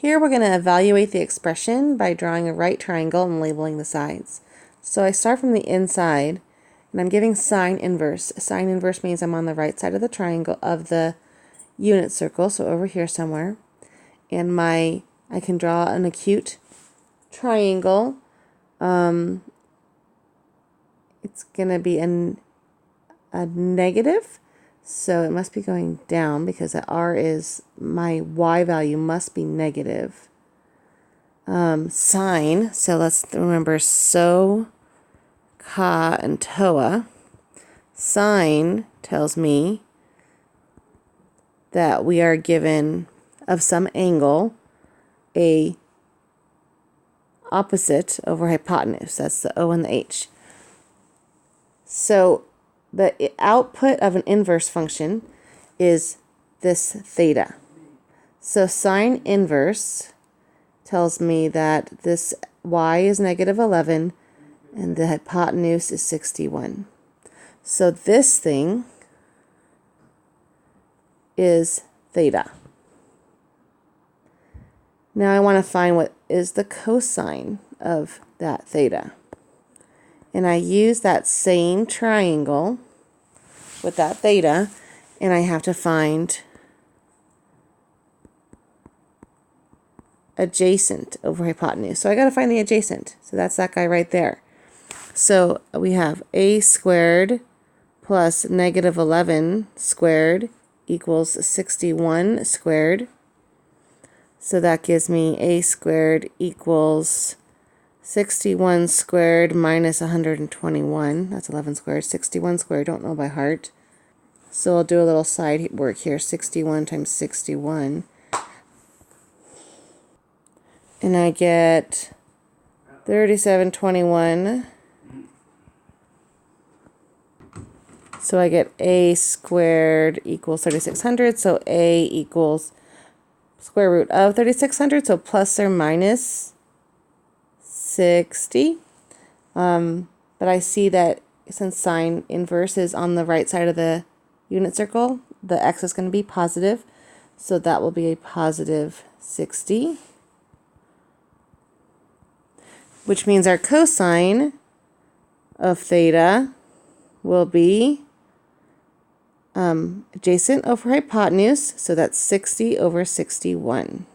Here we're going to evaluate the expression by drawing a right triangle and labeling the sides. So I start from the inside and I'm giving sine inverse. Sine inverse means I'm on the right side of the triangle of the unit circle, so over here somewhere. And I can draw an acute triangle. It's going to be a negative, so it must be going down because r is, my y value must be negative. Sine, so let's remember so, ka, and toa. Sine tells me that we are given of some angle a opposite over hypotenuse. That's the O and the H. So the output of an inverse function is this theta. So sine inverse tells me that this y is negative 11 and the hypotenuse is 61. So this thing is theta. Now I want to find what is the cosine of that theta. And I use that same triangle with that theta, and I have to find adjacent over hypotenuse. So I got to find the adjacent. So that's that guy right there. So we have a squared plus negative 11 squared equals 61 squared. So that gives me a squared equals 61 squared minus 121. That's 11 squared. 61 squared, don't know by heart. So I'll do a little side work here. 61 times 61. And I get 3721. So I get a squared equals 3600. So a equals square root of 3600. So plus or minus 60. But I see that since sine inverse is on the right side of the unit circle, the x is going to be positive. So that will be a positive 60. Which means our cosine of theta will be adjacent over hypotenuse, so that's 60 over 61.